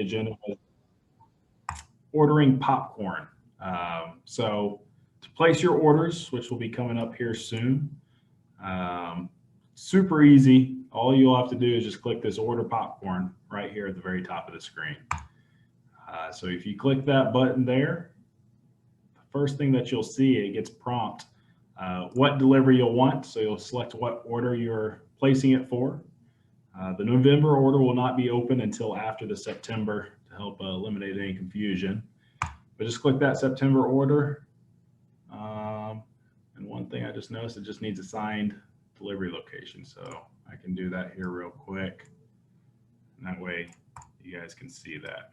agenda was ordering popcorn. So to place your orders, which will be coming up here soon, super easy. All you'll have to do is just click this order popcorn right here at the very top of the screen. So if you click that button there, the first thing that you'll see, it gets prompt what delivery you'll want. So you'll select what order you're placing it for. The November order will not be open until after the September to help eliminate any confusion. But just click that September order. And one thing I just noticed, it just needs a signed delivery location. So I can do that here real quick. And that way you guys can see that.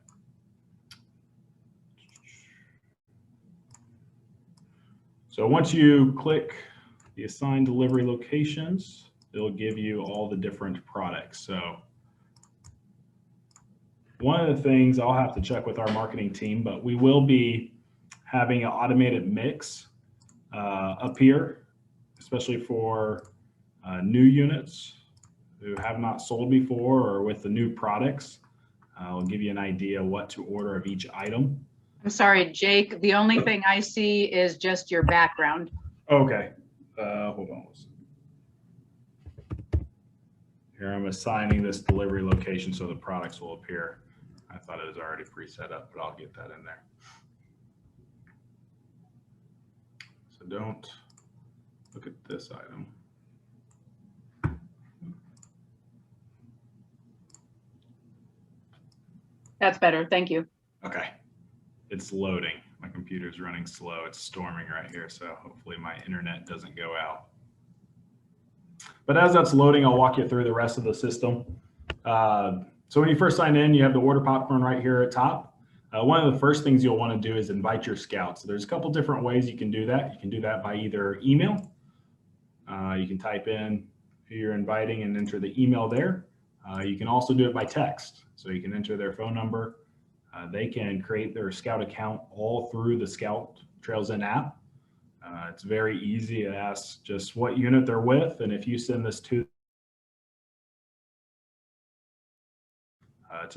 So once you click the assigned delivery locations, it'll give you all the different products. So one of the things I'll have to check with our marketing team, but we will be having an automated mix up here, especially for new units who have not sold before or with the new products. I'll give you an idea what to order of each item. I'm sorry, Jake, the only thing I see is just your background. Okay, hold on. Here I'm assigning this delivery location so the products will appear. I thought it was already pre-set up, but I'll get that in there. So don't look at this item. That's better, thank you. Okay, it's loading. My computer's running slow. It's storming right here, so hopefully my internet doesn't go out. But as that's loading, I'll walk you through the rest of the system. So when you first sign in, you have the order popcorn right here at top. One of the first things you'll want to do is invite your scouts. So there's a couple different ways you can do that. You can do that by either email. You can type in who you're inviting and enter the email there. You can also do it by text. So you can enter their phone number. They can create their Scout account all through the Scout Trails In app. It's very easy. It asks just what unit they're with, and if you send this to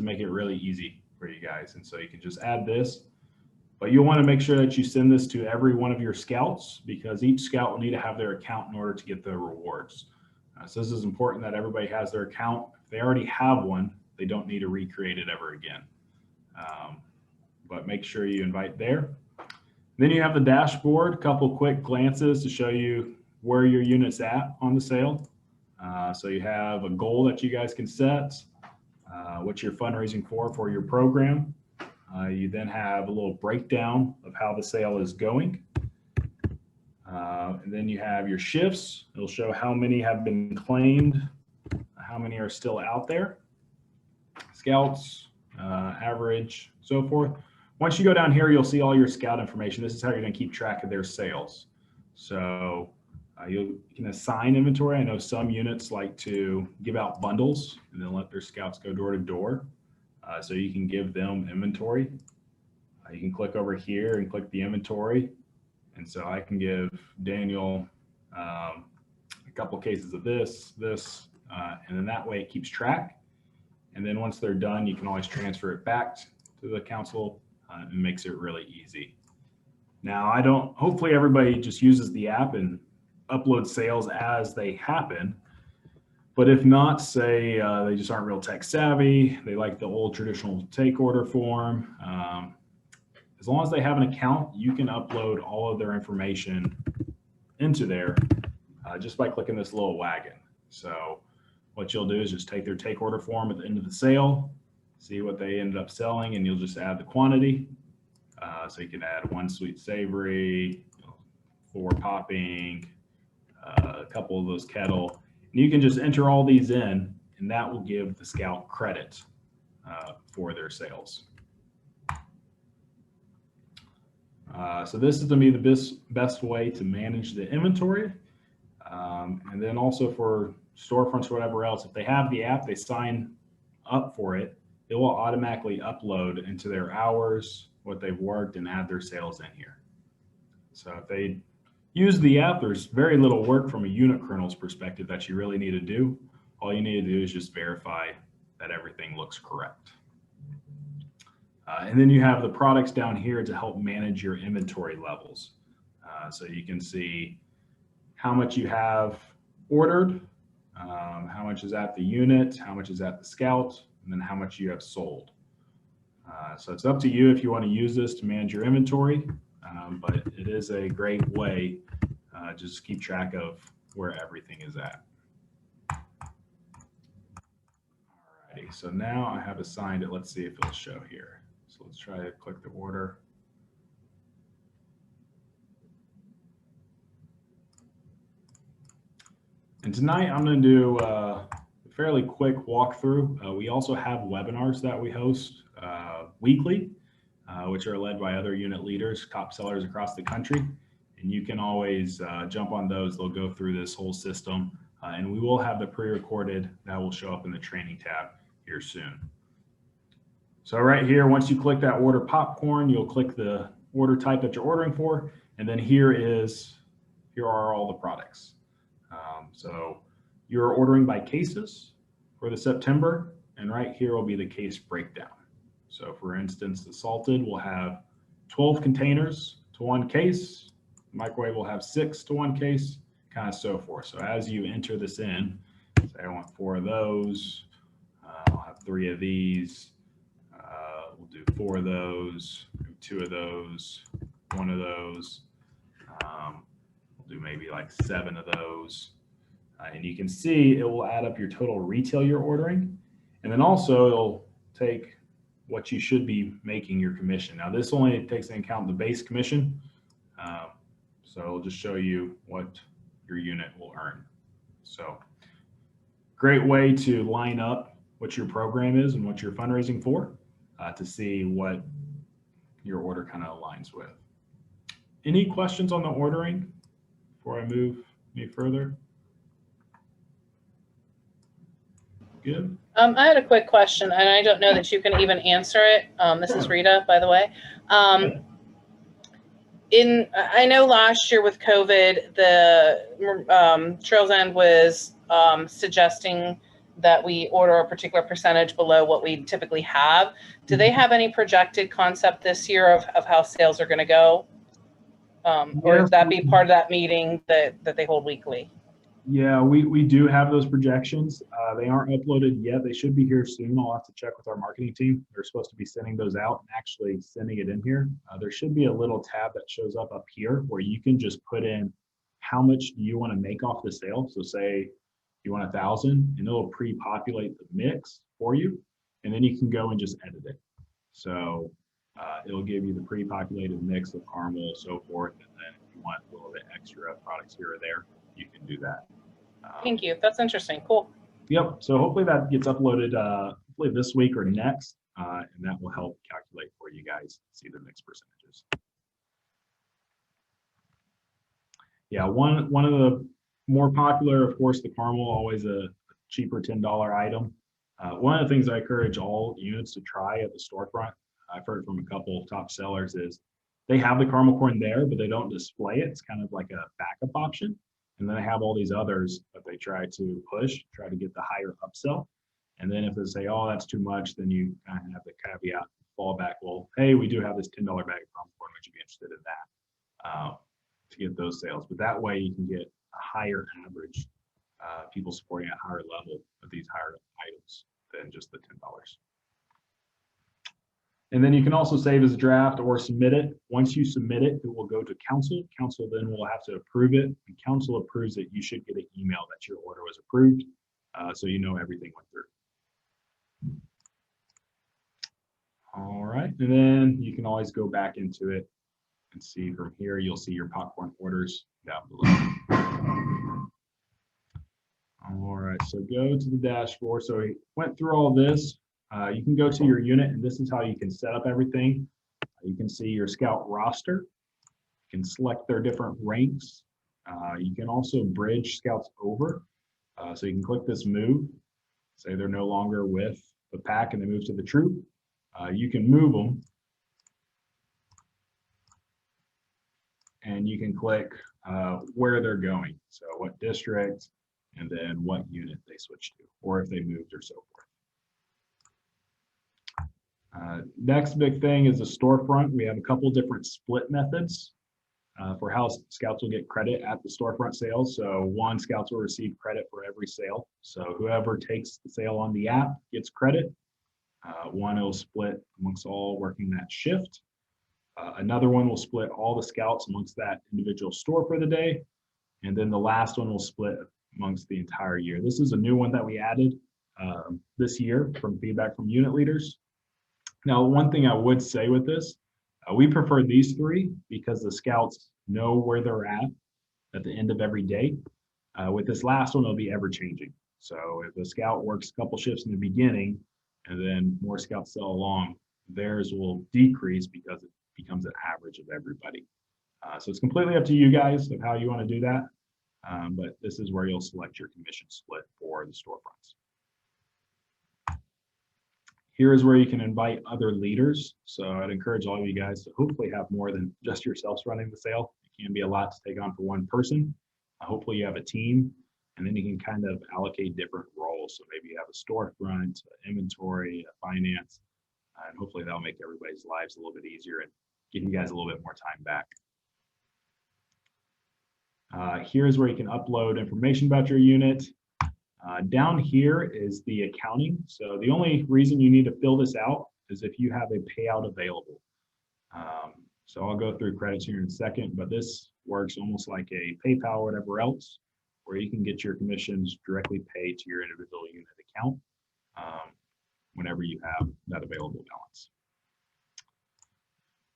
make it really easy for you guys. And so you can just add this, but you'll want to make sure that you send this to every one of your scouts because each scout will need to have their account in order to get the rewards. So this is important that everybody has their account. If they already have one, they don't need to recreate it ever again. But make sure you invite there. Then you have the dashboard, a couple quick glances to show you where your unit's at on the sale. So you have a goal that you guys can set, what you're fundraising for your program. You then have a little breakdown of how the sale is going. And then you have your shifts. It'll show how many have been claimed, how many are still out there, scouts, average, so forth. Once you go down here, you'll see all your scout information. This is how you're going to keep track of their sales. So you can assign inventory. I know some units like to give out bundles and then let their scouts go door to door. So you can give them inventory. You can click over here and click the inventory. And so I can give Daniel a couple cases of this, and then that way it keeps track. And then once they're done, you can always transfer it back to the council and makes it really easy. Now, hopefully everybody just uses the app and uploads sales as they happen. But if not, say they just aren't real tech savvy, they like the old traditional take order form. As long as they have an account, you can upload all of their information into there just by clicking this little wagon. So what you'll do is just take their take order form at the end of the sale, see what they ended up selling, and you'll just add the quantity. So you can add 1 sweet savory, 4 popping, a couple of those kettle. And you can just enter all these in, and that will give the scout credit for their sales. So this is to me the best way to manage the inventory. And then also for storefronts or whatever else, if they have the app, they sign up for it, it will automatically upload into their hours, what they've worked, and add their sales in here. So if they use the app, there's very little work from a unit kernel's perspective that you really need to do. All you need to do is just verify that everything looks correct. And then you have the products down here to help manage your inventory levels. So you can see how much you have ordered, how much is at the unit, how much is at the Scout, and then how much you have sold. So it's up to you if you want to use this to manage your inventory, but it is a great way just keep track of where everything is at. Alrighty, so now I have assigned it. Let's see if it'll show here. So let's try to click the order. And tonight I'm going to do a fairly quick walkthrough. We also have webinars that we host weekly, which are led by other unit leaders, top sellers across the country. And you can always jump on those. They'll go through this whole system. And we will have the pre-recorded that will show up in the training tab here soon. So right here, once you click that order popcorn, you'll click the order type that you're ordering for. And then here are all the products. So you're ordering by cases for the September, and right here will be the case breakdown. So for instance, the salted will have 12 containers to one case. The microwave will have 6 to one case, kind of so forth. So as you enter this in, say I want 4 of those, I'll have 3 of these, we'll do 4 of those, 2 of those, 1 of those, we'll do maybe like 7 of those. And you can see it will add up your total retail you're ordering. And then also it'll take what you should be making your commission. Now this only takes into account the base commission. So it'll just show you what your unit will earn. So great way to line up what your program is and what you're fundraising for to see what your order kind of aligns with. Any questions on the ordering before I move any further? Good. I had a quick question, and I don't know that you can even answer it. This is Rita, by the way. I know last year with COVID, the Trails End was suggesting that we order a particular percentage below what we typically have. Do they have any projected concept this year of how sales are going to go? Or would that be part of that meeting that they hold weekly? Yeah, we do have those projections. They aren't uploaded yet. They should be here soon. I'll have to check with our marketing team. They're supposed to be sending those out and actually sending it in here. There should be a little tab that shows up here where you can just put in how much do you want to make off the sale. So say you want 1,000 and it'll pre-populate the mix for you. And then you can go and just edit it. So it'll give you the pre-populated mix of caramel, so forth. And then if you want a little bit extra products here or there, you can do that. Thank you. That's interesting. Cool. Yep. So hopefully that gets uploaded hopefully this week or next, and that will help calculate for you guys, see the mix percentages. Yeah, one of the more popular, of course, the caramel, always a cheaper $10 item. One of the things I encourage all units to try at the storefront, I've heard from a couple of top sellers, is they have the caramel corn there, but they don't display it. It's kind of like a backup option. And then they have all these others that they try to push, try to get the higher upsell. And then if they say, oh, that's too much, then you kind of have the caveat fallback. Well, hey, we do have this $10 bag of caramel corn. Would you be interested in that to get those sales? But that way you can get a higher average, people supporting at higher level of these higher items than just the $10. And then you can also save as a draft or submit it. Once you submit it, it will go to council. Council then will have to approve it. When council approves it, you should get an email that your order was approved, so you know everything went through. All right, and then you can always go back into it and see from here, you'll see your popcorn orders down below. All right, so go to the dashboard. So we went through all this. You can go to your unit, and this is how you can set up everything. You can see your Scout roster. You can select their different ranks. You can also bridge Scouts over. So you can click this move. Say they're no longer with the pack and they move to the troop. You can move them. And you can click where they're going. So what district, and then what unit they switch to, or if they moved or so forth. Next big thing is the storefront. We have a couple different split methods for how scouts will get credit at the storefront sales. So one, scouts will receive credit for every sale. So whoever takes the sale on the app gets credit. One will split amongst all working that shift. Another one will split all the scouts amongst that individual store for the day. And then the last one will split amongst the entire year. This is a new one that we added this year from feedback from unit leaders. Now, one thing I would say with this, we prefer these three because the scouts know where they're at the end of every day. With this last one, it'll be ever changing. So if the scout works a couple shifts in the beginning and then more scouts sell along, theirs will decrease because it becomes an average of everybody. So it's completely up to you guys of how you want to do that. But this is where you'll select your commission split for the storefronts. Here is where you can invite other leaders. So I'd encourage all of you guys to hopefully have more than just yourselves running the sale. It can be a lot to take on for one person. Hopefully you have a team, and then you can kind of allocate different roles. So maybe you have a storefront, inventory, finance, and hopefully that'll make everybody's lives a little bit easier and give you guys a little bit more time back. Here's where you can upload information about your unit. Down here is the accounting. So the only reason you need to fill this out is if you have a payout available. So I'll go through credits here in a second, but this works almost like a PayPal or whatever else, where you can get your commissions directly paid to your individual unit account whenever you have that available balance.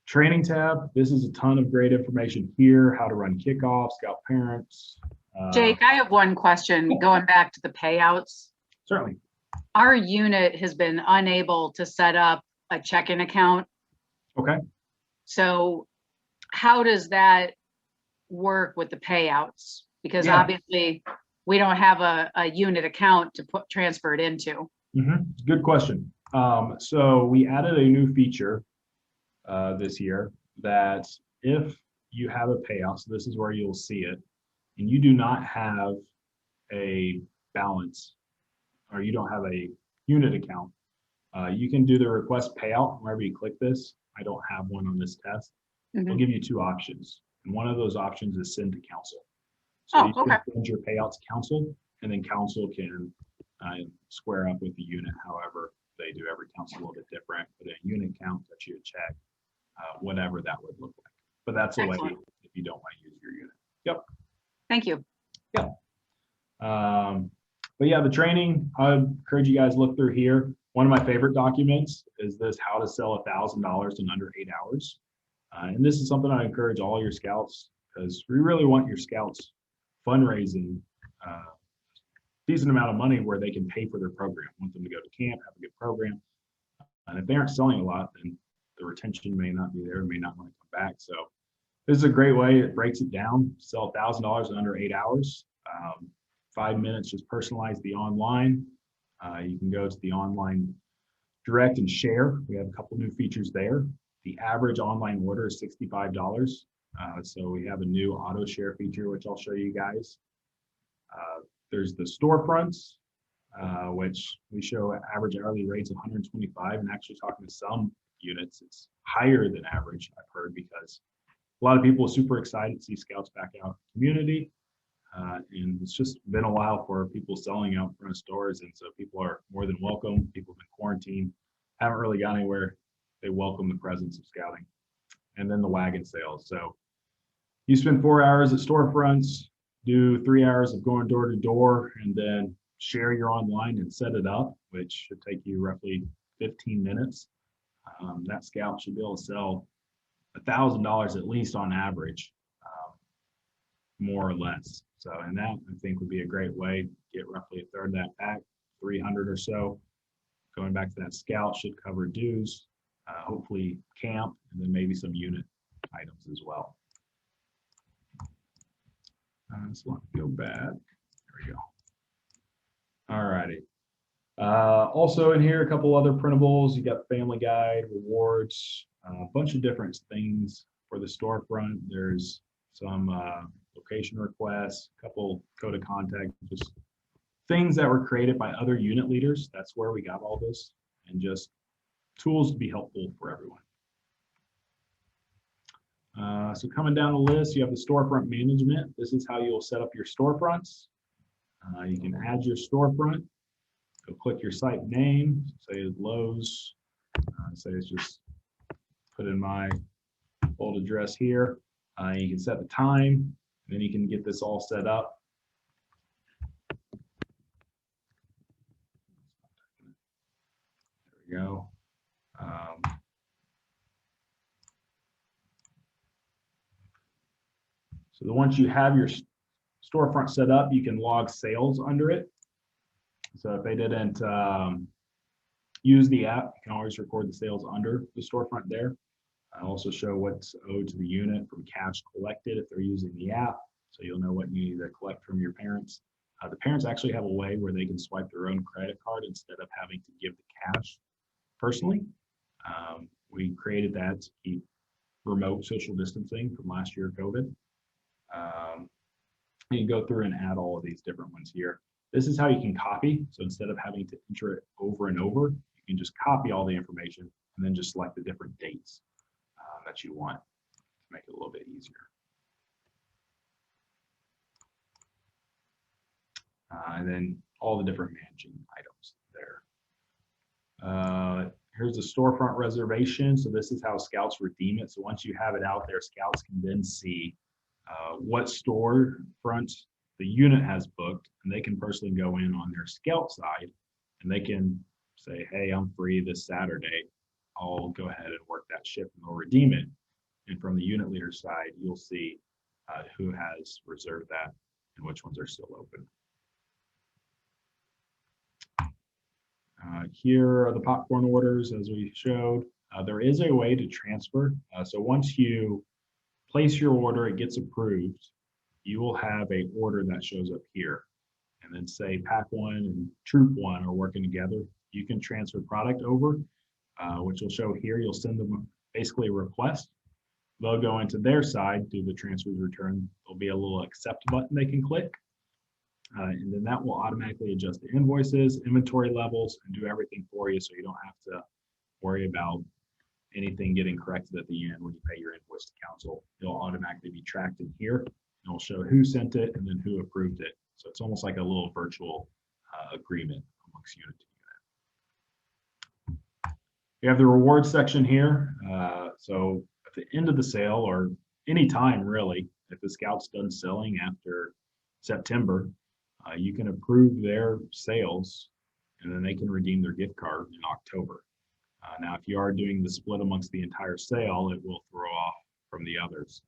Training tab, this is a ton of great information here, how to run kickoffs, scout parents. Jake, I have one question going back to the payouts. Certainly. Our unit has been unable to set up a checking account. Okay. So how does that work with the payouts? Because obviously we don't have a unit account to transfer it into. Good question. So we added a new feature this year that if you have a payout, so this is where you'll see it, and you do not have a balance or you don't have a unit account, you can do the request payout wherever you click this. I don't have one on this test. It'll give you two options. And one of those options is send to council. So you can send your payouts to council, and then council can square up with the unit however they do. Every council a little bit different, but a unit count, cut you a check, whatever that would look like. But that's a way if you don't want to use your unit. Yep. Thank you. Yep. But yeah, the training, I would encourage you guys to look through here. One of my favorite documents is this, how to sell $1,000 in under 8 hours. And this is something I encourage all your scouts, because we really want your scouts fundraising decent amount of money where they can pay for their program. Want them to go to camp, have a good program. And if they aren't selling a lot, then the retention may not be there, may not want to come back. So this is a great way. It breaks it down. Sell $1,000 in under 8 hours. 5 minutes, just personalize the online. You can go to the online direct and share. We have a couple new features there. The average online order is $65. So we have a new auto share feature, which I'll show you guys. There's the storefronts, which we show average hourly rates of 125, and actually talking to some units, it's higher than average, I've heard, because a lot of people are super excited to see scouts back out in the community. And it's just been a while for people selling out in front of stores, and so people are more than welcome. People have been quarantined, haven't really got anywhere. They welcome the presence of scouting. And then the wagon sales. So you spend 4 hours at storefronts, do 3 hours of going door to door, and then share your online and set it up, which should take you roughly 15 minutes. That scout should be able to sell $1,000 at least on average, more or less. So, and that I think would be a great way to get roughly a third of that back, 300 or so. Going back to that scout should cover dues, hopefully camp, and then maybe some unit items as well. So let me go back. There we go. All righty. Also in here, a couple other printables. You got family guide, rewards, a bunch of different things for the storefront. There's some location requests, a couple code of contact, just things that were created by other unit leaders. That's where we got all this, and just tools to be helpful for everyone. So coming down the list, you have the storefront management. This is how you'll set up your storefronts. You can add your storefront. Go click your site name, say it's Lowe's. Say it's just put in my old address here. You can set the time, and then you can get this all set up. There we go. So once you have your storefront set up, you can log sales under it. So if they didn't use the app, you can always record the sales under the storefront there. I also show what's owed to the unit from cash collected if they're using the app, so you'll know what you need to collect from your parents. The parents actually have a way where they can swipe their own credit card instead of having to give the cash personally. We created that to keep remote social distancing from last year, COVID. You can go through and add all of these different ones here. This is how you can copy. So instead of having to enter it over and over, you can just copy all the information and then just select the different dates that you want to make it a little bit easier. And then all the different managing items there. Here's the storefront reservation. So this is how scouts redeem it. So once you have it out there, scouts can then see what storefront the unit has booked, and they can personally go in on their scout side and they can say, hey, I'm free this Saturday. I'll go ahead and work that shift and they'll redeem it. And from the unit leader side, you'll see who has reserved that and which ones are still open. Here are the popcorn orders as we showed. There is a way to transfer. So once you place your order, it gets approved. You will have a order that shows up here. And then say Pack One and Troop One are working together. You can transfer product over, which will show here. You'll send them basically a request. They'll go into their side, do the transfers return. There'll be a little accept button they can click. And then that will automatically adjust the invoices, inventory levels, and do everything for you so you don't have to worry about anything getting corrected at the end when you pay your invoice to council. It'll automatically be tracked in here. And it'll show who sent it and then who approved it. So it's almost like a little virtual agreement amongst unit to unit. You have the rewards section here. So at the end of the sale, or any time really, if the scout's done selling after September, you can approve their sales and then they can redeem their gift card in October. Now, if you are doing the split amongst the entire sale, it will throw off from the others.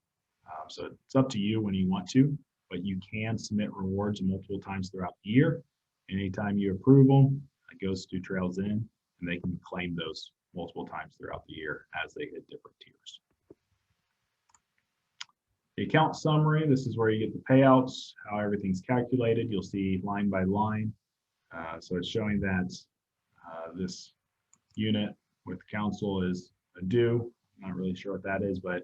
So it's up to you when you want to, but you can submit rewards multiple times throughout the year. Anytime you approve them, it goes to Trails In, and they can claim those multiple times throughout the year as they hit different tiers. The account summary, this is where you get the payouts, how everything's calculated. You'll see line by line. So it's showing that this unit with council is a due. I'm not really sure what that is, but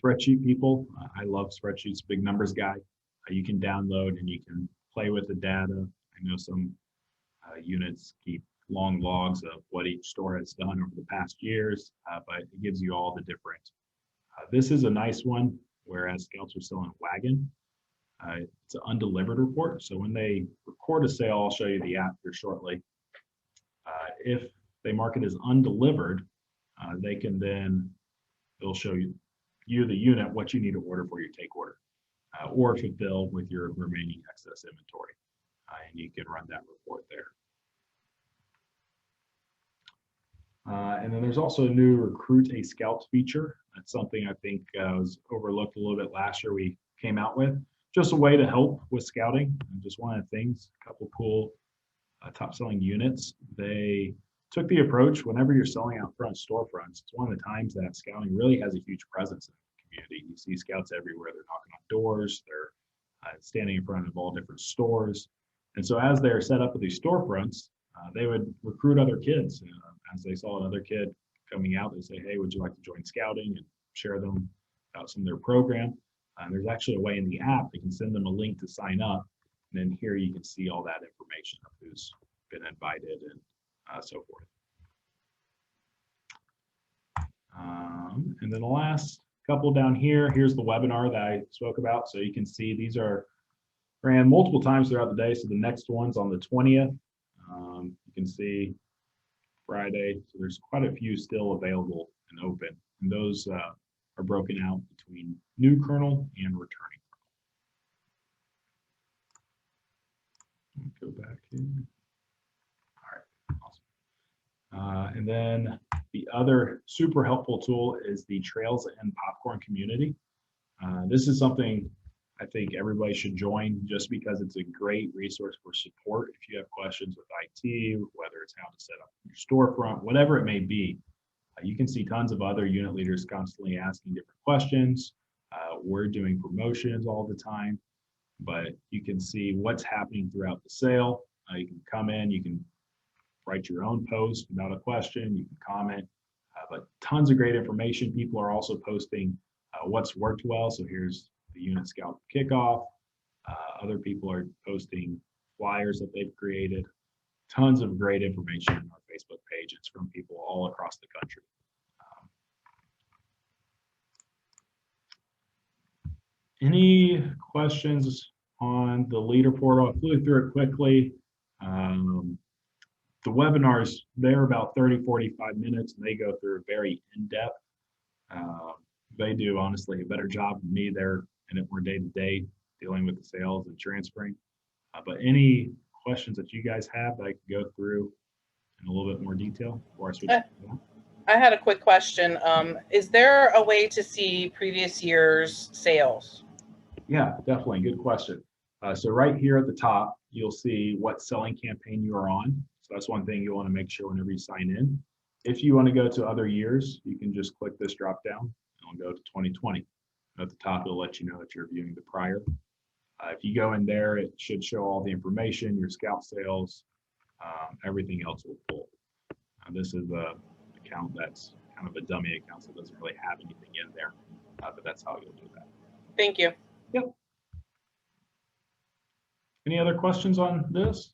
spreadsheet people. I love spreadsheets, big numbers guy. You can download and you can play with the data. I know some units keep long logs of what each store has done over the past years, but it gives you all the different. This is a nice one, whereas scouts are selling Wagon. It's an undelivered report. So when they record a sale, I'll show you the app here shortly. If they mark it as undelivered, they can then, they'll show you the unit, what you need to order for your take order, or fulfill with your remaining excess inventory. And you can run that report there. And then there's also a new Recruit a Scout feature. That's something I think was overlooked a little bit last year. We came out with just a way to help with scouting. And just one of the things, a couple cool top selling units. They took the approach whenever you're selling out front storefronts. It's one of the times that scouting really has a huge presence in the community. You see scouts everywhere. They're knocking on doors. They're standing in front of all different stores. And so as they're set up with these storefronts, they would recruit other kids. As they saw another kid coming out, they say, hey, would you like to join scouting, and share them about some of their program. There's actually a way in the app they can send them a link to sign up. And then here you can see all that information of who's been invited and so forth. And then the last couple down here, here's the webinar that I spoke about. So you can see these are ran multiple times throughout the day. So the next one's on the 20th. You can see Friday. So there's quite a few still available and open. And those are broken out between new kernel and returning kernel. Go back here. All right, awesome. And then the other super helpful tool is the Trails and Popcorn community. This is something I think everybody should join, just because it's a great resource for support. If you have questions with IT, whether it's how to set up your storefront, whatever it may be, you can see tons of other unit leaders constantly asking different questions. We're doing promotions all the time, but you can see what's happening throughout the sale. You can come in, you can write your own post about a question, you can comment, but tons of great information. People are also posting what's worked well. So here's the Unit Scout kickoff. Other people are posting flyers that they've created. Tons of great information on our Facebook page. It's from people all across the country. Any questions on the leader portal? I flew through it quickly. The webinars, they're about 30, 45 minutes, and they go through very in-depth. They do, honestly, a better job than me. They're in it more day-to-day, dealing with the sales and transferring. But any questions that you guys have that I could go through in a little bit more detail before I switch? I had a quick question. Is there a way to see previous year's sales? Yeah, definitely. Good question. So right here at the top, you'll see what selling campaign you are on. So that's one thing you want to make sure whenever you sign in. If you want to go to other years, you can just click this drop down and go to 2020. At the top, it'll let you know that you're viewing the prior. If you go in there, it should show all the information, your scout sales, everything else will pull. This is a account that's kind of a dummy account, so it doesn't really have anything in there, but that's how you'll do that. Thank you. Yep. Any other questions on this?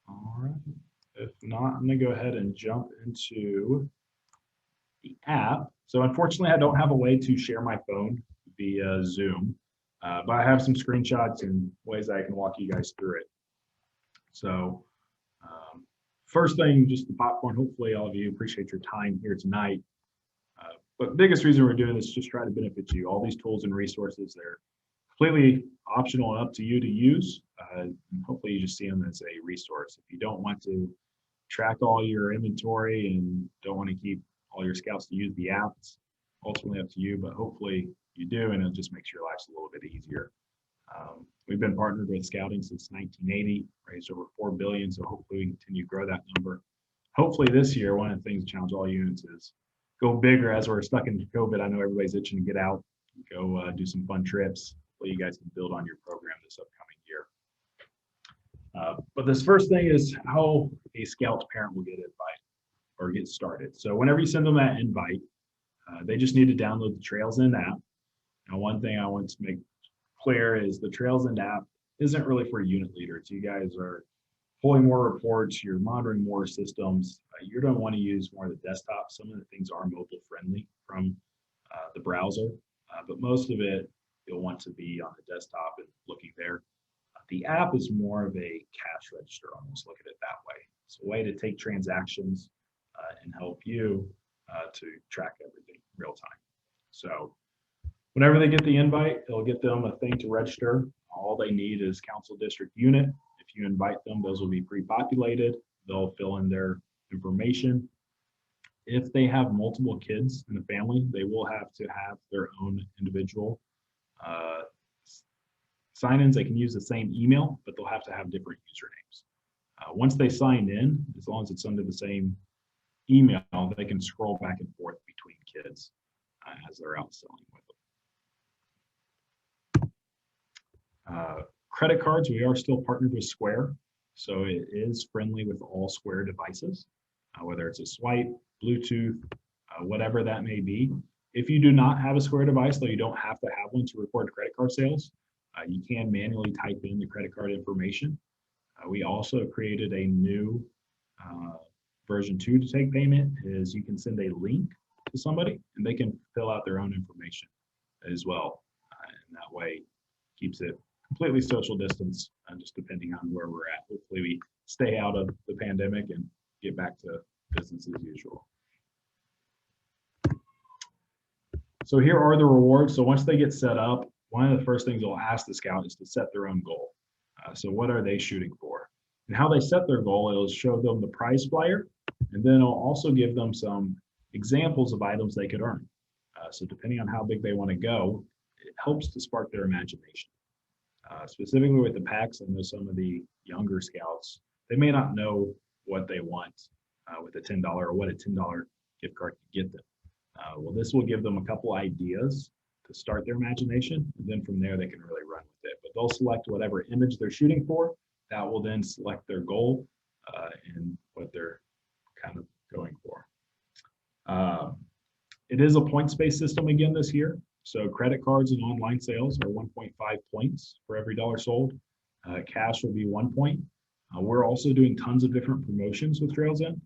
All right. If not, I'm going to go ahead and jump into the app. So unfortunately, I don't have a way to share my phone via Zoom, but I have some screenshots and ways that I can walk you guys through it. So first thing, just the popcorn. Hopefully all of you appreciate your time here tonight. But the biggest reason we're doing this is just try to benefit you. All these tools and resources, they're completely optional and up to you to use. And hopefully you just see them as a resource. If you don't want to track all your inventory and don't want to keep all your scouts to use the app, it's ultimately up to you, but hopefully you do, and it just makes your lives a little bit easier. We've been partnered with Scouting since 1980, raised over $4 billion, so hopefully we continue to grow that number. Hopefully this year, one of the things to challenge all units is go bigger. As we're stuck in COVID, I know everybody's itching to get out, go do some fun trips. Hopefully you guys can build on your program this upcoming year. But this first thing is how a Scout's parent will get invited or get started. So whenever you send them that invite, they just need to download the Trails End app. Now, one thing I want to make clear is the Trails End app isn't really for unit leaders. You guys are pulling more reports, you're monitoring more systems. You're going to want to use more of the desktop. Some of the things are mobile friendly from the browser, but most of it you'll want to be on the desktop and looking there. The app is more of a cash register, almost look at it that way. It's a way to take transactions and help you to track everything real time. So whenever they get the invite, it'll get them a thing to register. All they need is council district unit. If you invite them, those will be pre-populated. They'll fill in their information. If they have multiple kids in the family, they will have to have their own individual sign-ins. They can use the same email, but they'll have to have different usernames. Once they sign in, as long as it's under the same email, they can scroll back and forth between kids as they're out selling with Credit cards, we are still partnered with Square, so it is friendly with all Square devices, whether it's a swipe, Bluetooth, whatever that may be. If you do not have a Square device, though you don't have to have one to record credit card sales, you can manually type in the credit card information. We also created a new version 2 to take payment, is you can send a link to somebody and they can fill out their own information as well. And that way keeps it completely social distance, just depending on where we're at. Hopefully we stay out of the pandemic and get back to business as usual. So here are the rewards. So once they get set up, one of the first things we'll ask the scout is to set their own goal. So what are they shooting for? And how they set their goal, it'll show them the prize flyer, and then it'll also give them some examples of items they could earn. So depending on how big they want to go, it helps to spark their imagination. Specifically with the packs, I know some of the younger scouts, they may not know what they want with a $10 or what a $10 gift card can get them. Well, this will give them a couple ideas to start their imagination, and then from there they can really run with it. But they'll select whatever image they're shooting for. That will then select their goal and what they're kind of going for. It is a points-based system again this year. So credit cards and online sales are 1.5 points for every dollar sold. Cash will be 1 point. We're also doing tons of different promotions with Trails End.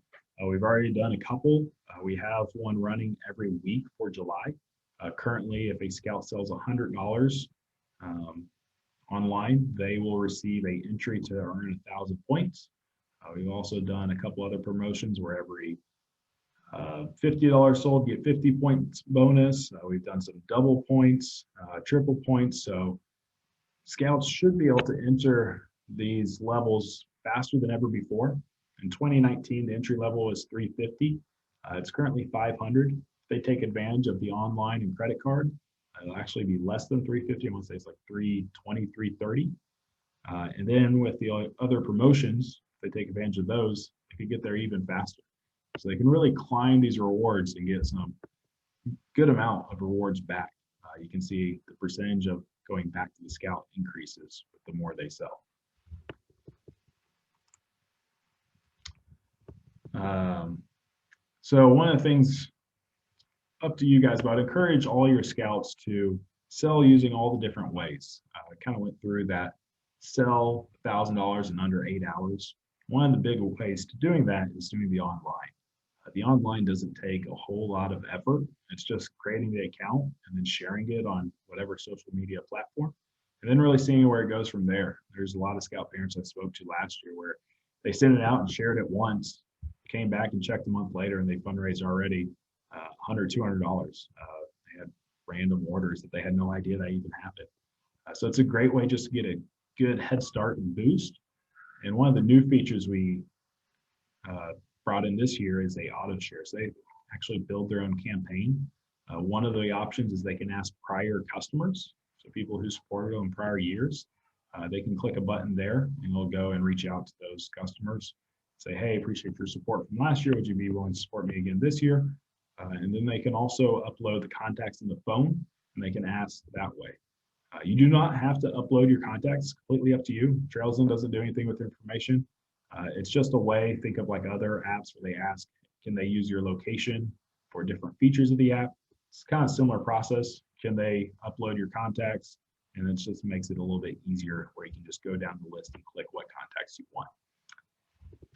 We've already done a couple. We have one running every week for July. Currently, if a scout sells $100 online, they will receive an entry to earn 1,000 points. We've also done a couple other promotions where every $50 sold, get 50 points bonus. We've done some double points, triple points. So scouts should be able to enter these levels faster than ever before. In 2019, the entry level was 350. It's currently 500. If they take advantage of the online and credit card, it'll actually be less than 350. I want to say it's like 320, 330. And then with the other promotions, if they take advantage of those, they could get there even faster. So they can really climb these rewards and get some good amount of rewards back. You can see the percentage of going back to the scout increases with the more they sell. So one of the things up to you guys, but I'd encourage all your scouts to sell using all the different ways. I kind of went through that. Sell $1,000 in under 8 hours. One of the big ways to doing that is doing the online. The online doesn't take a whole lot of effort. It's just creating the account and then sharing it on whatever social media platform, and then really seeing where it goes from there. There's a lot of scout parents I spoke to last year where they sent it out and shared it once, came back and checked a month later, and they fundraised already $100, $200. They had random orders that they had no idea that even happened. So it's a great way just to get a good head start and boost. And one of the new features we brought in this year is a auto share. So they actually build their own campaign. One of the options is they can ask prior customers, so people who supported them in prior years. They can click a button there and they'll go and reach out to those customers. Say, hey, appreciate your support from last year. Would you be willing to support me again this year? And then they can also upload the contacts in the phone and they can ask that way. You do not have to upload your contacts, completely up to you. Trails End doesn't do anything with information. It's just a way, think of like other apps where they ask, can they use your location for different features of the app? It's kind of similar process. Can they upload your contacts? And it just makes it a little bit easier where you can just go down the list and click what contacts you want.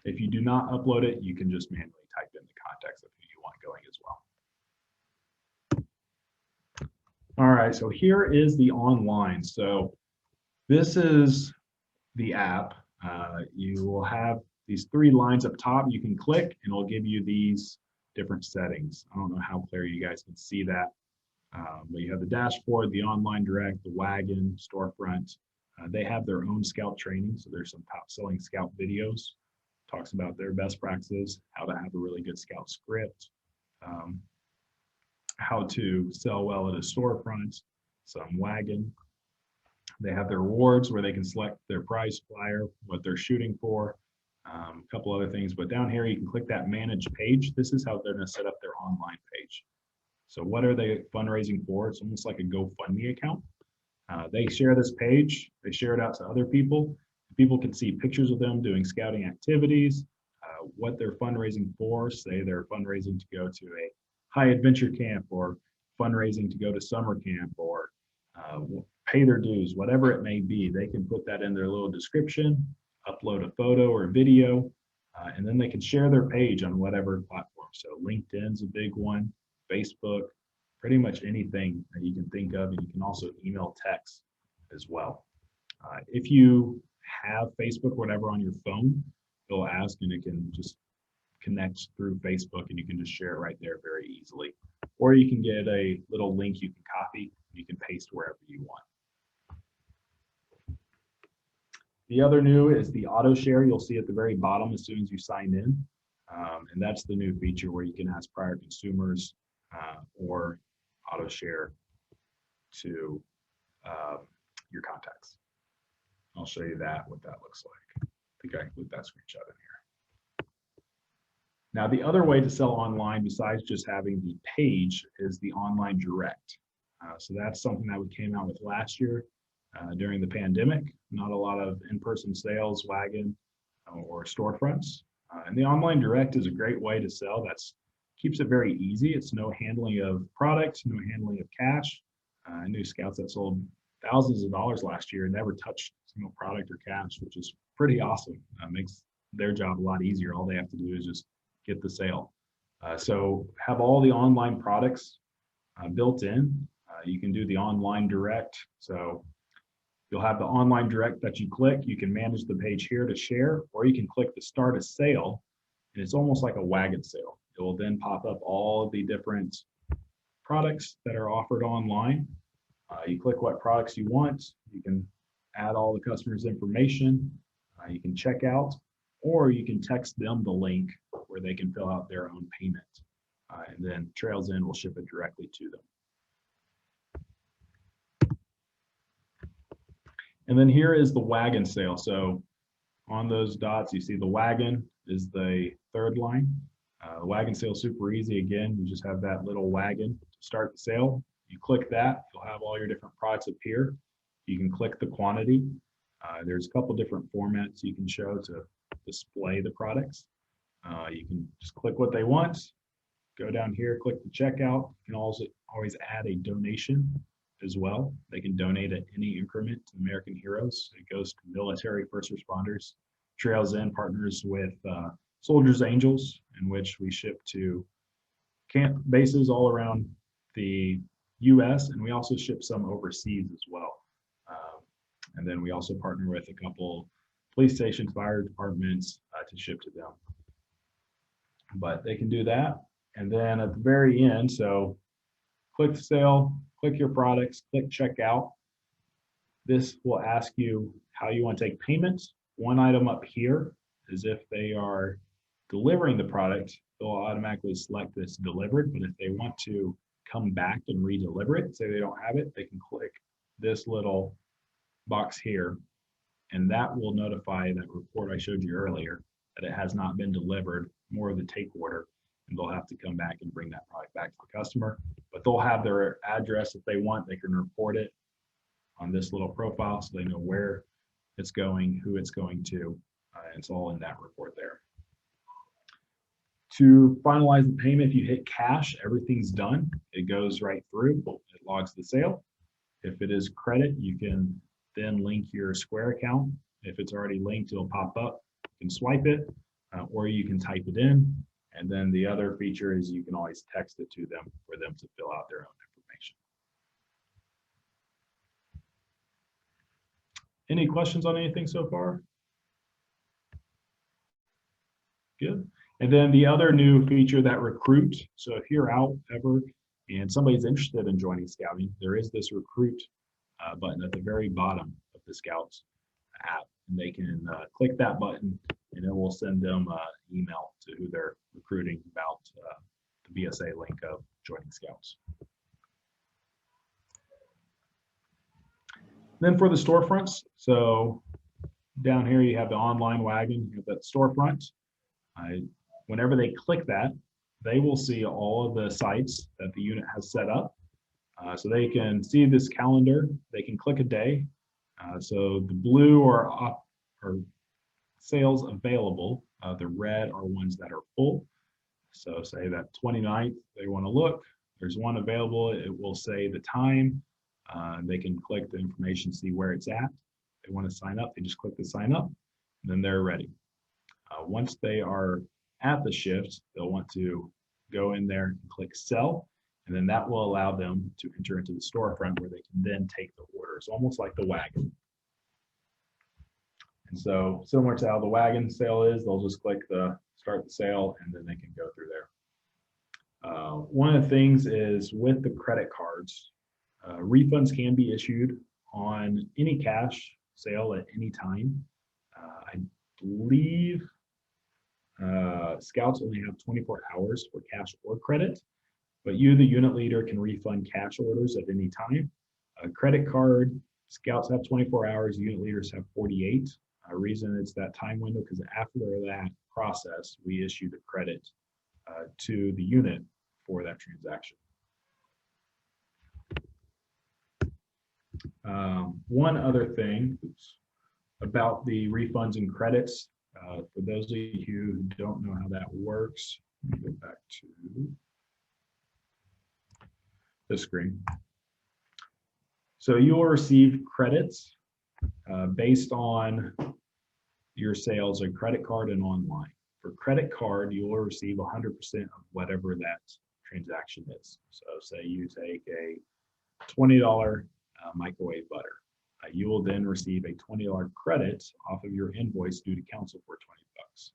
If you do not upload it, you can just manually type in the contacts of who you want going as well. All right, so here is the online. So this is the app. You will have these 3 lines up top you can click and it'll give you these different settings. I don't know how clear you guys can see that, but you have the dashboard, the online direct, the wagon, storefront. They have their own scout training. So there's some top selling scout videos, talks about their best practices, how to have a really good scout script, how to sell well at a storefront, some wagon. They have their rewards where they can select their prize flyer, what they're shooting for, a couple other things. But down here, you can click that manage page. This is how they're going to set up their online page. So what are they fundraising for? It's almost like a GoFundMe account. They share this page, they share it out to other people. People can see pictures of them doing scouting activities, what they're fundraising for. Say they're fundraising to go to a high adventure camp, or fundraising to go to summer camp, or pay their dues, whatever it may be. They can put that in their little description, upload a photo or video, and then they can share their page on whatever platform. So LinkedIn's a big one, Facebook, pretty much anything that you can think of. And you can also email text as well. If you have Facebook or whatever on your phone, it'll ask, and it can just connect through Facebook, and you can just share it right there very easily. Or you can get a little link you can copy, you can paste wherever you want. The other new is the auto share. You'll see at the very bottom as soon as you sign in. And that's the new feature where you can ask prior consumers or auto share to your contacts. I'll show you what that looks like. I think I can put that screenshot in here. Now, the other way to sell online besides just having the page is the online direct. So that's something that we came out with last year during the pandemic. Not a lot of in-person sales, Wagon or storefronts. And the online direct is a great way to sell. Keeps it very easy. It's no handling of products, no handling of cash. I knew scouts that sold thousands of dollars last year and never touched a single product or cash, which is pretty awesome. Makes their job a lot easier. All they have to do is just get the sale. So have all the online products built in. You can do the online direct. So you'll have the online direct that you click. You can manage the page here to share, or you can click the start a sale, and it's almost like a Wagon sale. It will then pop up all of the different products that are offered online. You click what products you want. You can add all the customer's information. You can check out, or you can text them the link where they can fill out their own payment. And then Trails In will ship it directly to them. And then here is the Wagon sale. So on those dots, you see the Wagon is the third line. Wagon sale, super easy. Again, you just have that little wagon to start the sale. You click that, you'll have all your different products appear. You can click the quantity. There's a couple different formats you can show to display the products. You can just click what they want, go down here, click the checkout. You can also always add a donation as well. They can donate at any increment to American Heroes. It goes to military, first responders. Trails In partners with Soldiers Angels, in which we ship to camp bases all around the US, and we also ship some overseas as well. And then we also partner with a couple police stations, fire departments to ship to them. But they can do that. And then at the very end, so click the sale, click your products, click checkout. This will ask you how you want to take payments. One item up here is if they are delivering the product, they'll automatically select this delivered. But if they want to come back and re-deliver it, say they don't have it, they can click this little box here, and that will notify that report I showed you earlier that it has not been delivered, more of the take order, and they'll have to come back and bring that product back to the customer. But they'll have their address if they want. They can report it on this little profile so they know where it's going, who it's going to, and it's all in that report there. To finalize the payment, if you hit cash, everything's done. It goes right through. It logs the sale. If it is credit, you can then link your Square account. If it's already linked, it'll pop up. You can swipe it, or you can type it in. And then the other feature is you can always text it to them for them to fill out their own information. Any questions on anything so far? Good. And then the other new feature, that recruit. So if you're out ever and somebody's interested in joining scouting, there is this recruit button at the very bottom of the Scouts app, and they can click that button, and it will send them an email to who they're recruiting about the BSA link of joining Scouts. Then for the storefronts, so down here you have the online Wagon, you have that storefront. Whenever they click that, they will see all of the sites that the unit has set up. So they can see this calendar, they can click a day. So the blue are sales available, the red are ones that are full. So say that 29th, they want to look, there's one available, it will say the time. They can click the information, see where it's at. They want to sign up, they just click the sign up, and then they're ready. Once they are at the shift, they'll want to go in there and click sell, and then that will allow them to enter into the storefront where they can then take the order. It's almost like the wagon. And so similar to how the wagon sale is, they'll just click the start the sale and then they can go through there. One of the things is with the credit cards, refunds can be issued on any cash sale at any time. I believe Scouts only have 24 hours for cash or credit, but you, the unit leader, can refund cash orders at any time. A credit card, Scouts have 24 hours, unit leaders have 48. Reason it's that time window because after that process, we issue the credit to the unit for that transaction. One other thing about the refunds and credits, for those of you who don't know how that works, let me go back to the screen. So you will receive credits based on your sales on credit card and online. For credit card, you will receive 100% of whatever that transaction is. So say you take a $20 microwave butter. You will then receive a $20 credit off of your invoice due to council for 20 bucks.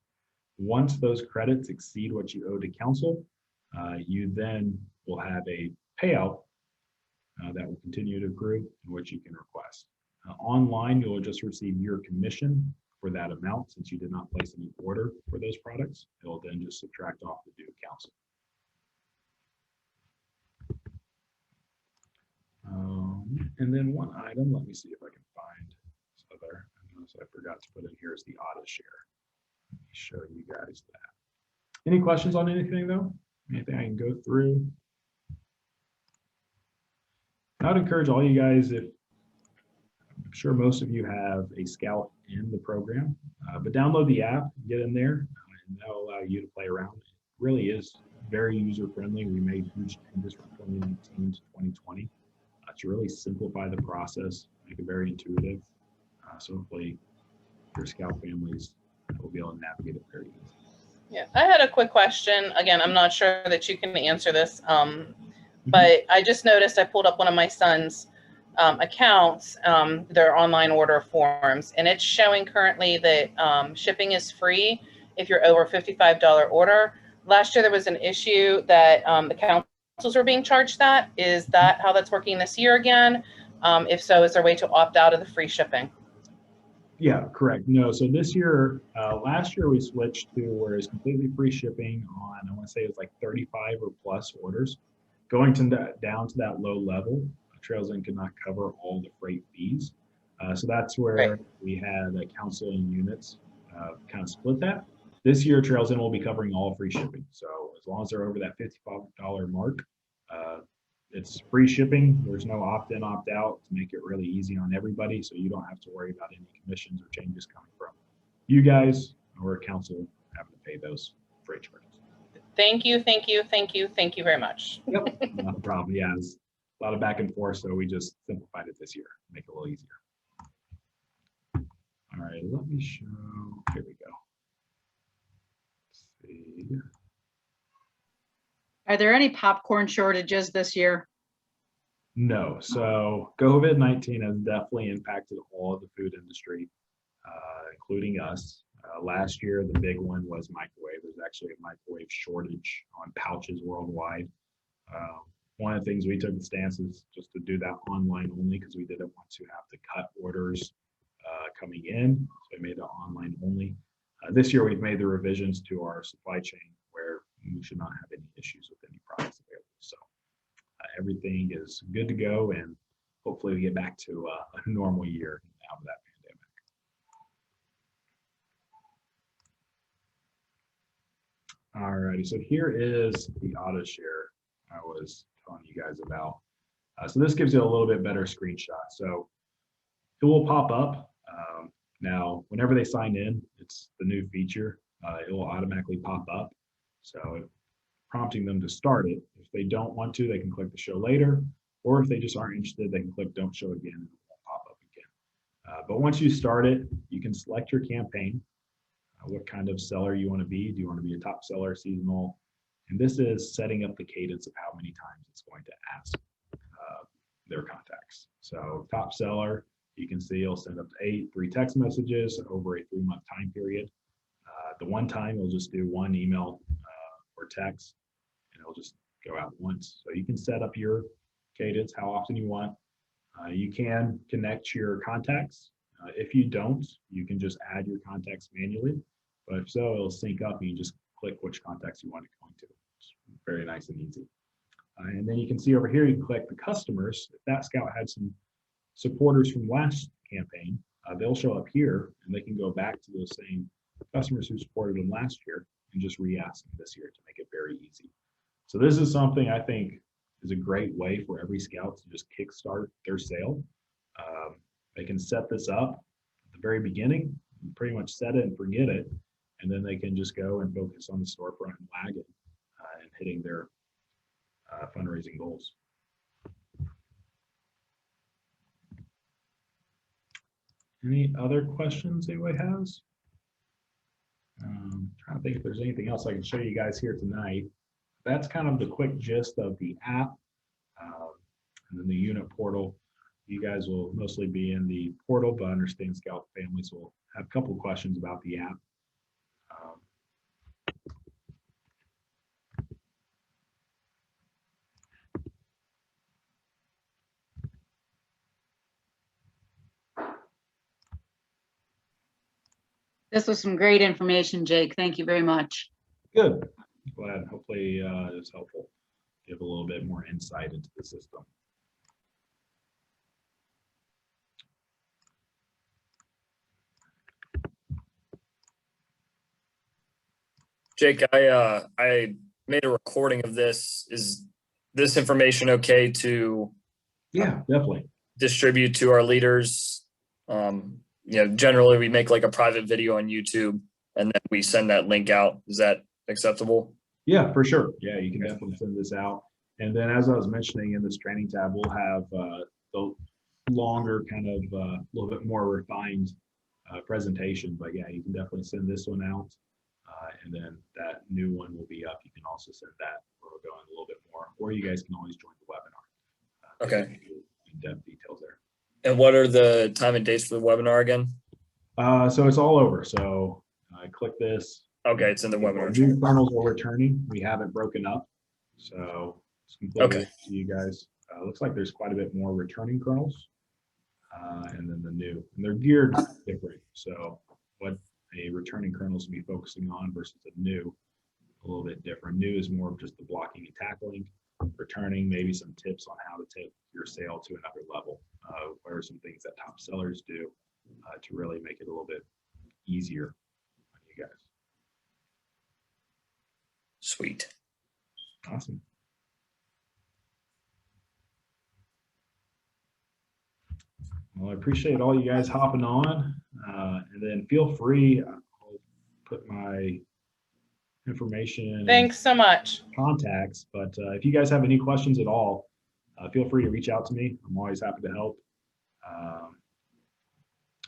Once those credits exceed what you owe to council, you then will have a payout that will continue to accrue in which you can request. Online, you will just receive your commission for that amount since you did not place any order for those products. It will then just subtract off the due to council. And then one item, let me see if I can find this other, I forgot to put in here is the auto share. Let me show you guys that. Any questions on anything though? Anything I can go through? I would encourage all you guys, if I'm sure most of you have a Scout in the program, but download the app, get in there, and that'll allow you to play around. It really is very user friendly. We made huge changes from 2019 to 2020 to really simplify the process, make it very intuitive. So hopefully your Scout families will be able to navigate it very easily. Yeah, I had a quick question. Again, I'm not sure that you can answer this, but I just noticed I pulled up one of my son's accounts, their online order forms, and it's showing currently that shipping is free if you're over $55 order. Last year there was an issue that the councils were being charged that. Is that how that's working this year again? If so, is there a way to opt out of the free shipping? Yeah, correct. No, so this year, last year we switched to where it's completely free shipping on, I want to say it was like 35 or plus orders. Going to down to that low level, Trails End could not cover all the freight fees. So that's where we had council and units kind of split that. This year, Trails End will be covering all free shipping. So as long as they're over that $55 mark, it's free shipping. There's no opt-in, opt-out to make it really easy on everybody. So you don't have to worry about any commissions or changes coming from you guys or council having to pay those freight charges. Thank you, thank you, thank you, thank you very much. Yep, not a problem. Yeah, it's a lot of back and forth, so we just simplified it this year, make it a little easier. All right, let me show, here we go. Let's see. Are there any popcorn shortages this year? No, so COVID-19 has definitely impacted all of the food industry, including us. Last year, the big one was microwave. There's actually a microwave shortage on pouches worldwide. One of the things we took the stance is just to do that online only because we didn't want to have to cut orders coming in. So we made it online only. This year, we've made the revisions to our supply chain where we should not have any issues with any products available. So everything is good to go, and hopefully we get back to a normal year out of that pandemic. All righty, so here is the auto share I was telling you guys about. So this gives you a little bit better screenshot. So it will pop up. Now, whenever they sign in, it's the new feature. It will automatically pop up. So prompting them to start it. If they don't want to, they can click the show later. Or if they just aren't interested, they can click don't show again and it won't pop up again. But once you start it, you can select your campaign, what kind of seller you want to be. Do you want to be a top seller, seasonal? And this is setting up the cadence of how many times it's going to ask their contacts. So top seller, you can see it'll send up to 3 text messages over a 3-month time period. The one time it'll just do 1 email or text, and it'll just go out once. So you can set up your cadence how often you want. You can connect your contacts. If you don't, you can just add your contacts manually. But if so, it'll sync up and you just click which contacts you want it going to. It's very nice and easy. And then you can see over here, you can click the customers. If that scout had some supporters from last campaign, they'll show up here and they can go back to those same customers who supported them last year and just re-ask them this year to make it very easy. So this is something I think is a great way for every scout to just kickstart their sale. They can set this up at the very beginning, pretty much set it and forget it, and then they can just go and focus on the storefront and wagon and hitting their fundraising goals. Any other questions anybody has? Trying to think if there's anything else I can show you guys here tonight. That's kind of the quick gist of the app, and then the unit portal. You guys will mostly be in the portal, but I understand Scout families will have a couple of questions about the app. This was some great information, Jake. Thank you very much. Good. Glad. Hopefully it was helpful. Give a little bit more insight into the system. Jake, I made a recording of this. Is this information okay to Yeah, definitely. distribute to our leaders? Generally we make like a private video on YouTube and then we send that link out. Is that acceptable? Yeah, for sure. Yeah, you can definitely send this out. And then as I was mentioning in this training tab, we'll have the longer kind of a little bit more refined presentation. But yeah, you can definitely send this one out. And then that new one will be up. You can also send that where we'll go in a little bit more, or you guys can always join the webinar. Okay. In-depth details there. And what are the time and dates for the webinar again? So it's all over. So I click this. Okay, it's in the webinar. New funnels are returning. We have it broken up. So it's completely Okay. up to you guys. Looks like there's quite a bit more returning kernels. And then the new. And they're geared different. So what a returning kernels will be focusing on versus a new, a little bit different. New is more of just the blocking and tackling. Returning, maybe some tips on how to take your sale to another level. What are some things that top sellers do to really make it a little bit easier on you guys? Sweet. Awesome. Well, I appreciate all you guys hopping on, and then feel free. I'll put my information. Thanks so much. Contacts, but if you guys have any questions at all, feel free to reach out to me. I'm always happy to help.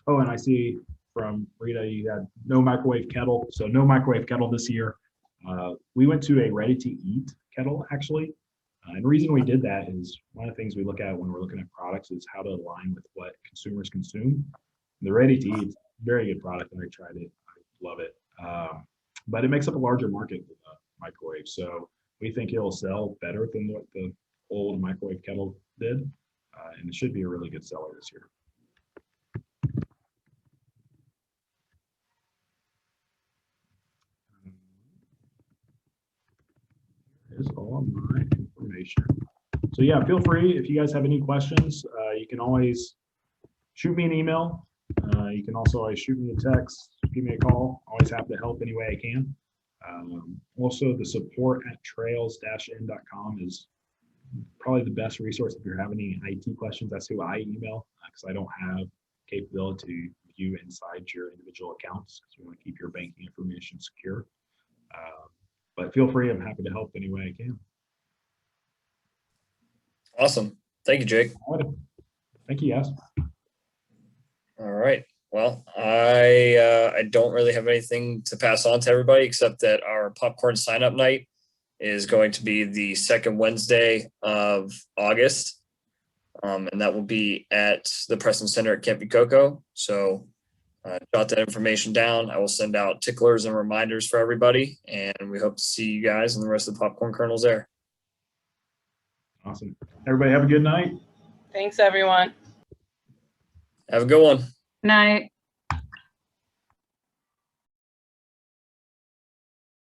Oh, and I see from Rita, you had no microwave kettle. So no microwave kettle this year. We went to a ready-to-eat kettle, actually. And the reason we did that is one of the things we look at when we're looking at products is how to align with what consumers consume. And the ready-to-eat, very good product, and I tried it. I love it. But it makes up a larger market with a microwave. So we think it'll sell better than what the old microwave kettle did. And it should be a really good seller this year. Here's all my information. So yeah, feel free, if you guys have any questions, you can always shoot me an email. You can also always shoot me a text, give me a call. Always happy to help any way I can. Also, the support at trails-n.com is probably the best resource if you're having any IT questions. That's who I email because I don't have capability to view inside your individual accounts because we want to keep your banking information secure. But feel free. I'm happy to help any way I can. Awesome. Thank you, Jake. All right. Thank you, guys. All right. Well, I don't really have anything to pass on to everybody except that our popcorn sign up night is going to be the second Wednesday of August. And that will be at the Preston Center at Camp Coco. So jot that information down. I will send out ticklers and reminders for everybody. And we hope to see you guys and the rest of the popcorn kernels there. Awesome. Everybody have a good night. Thanks, everyone. Have a good one. Night.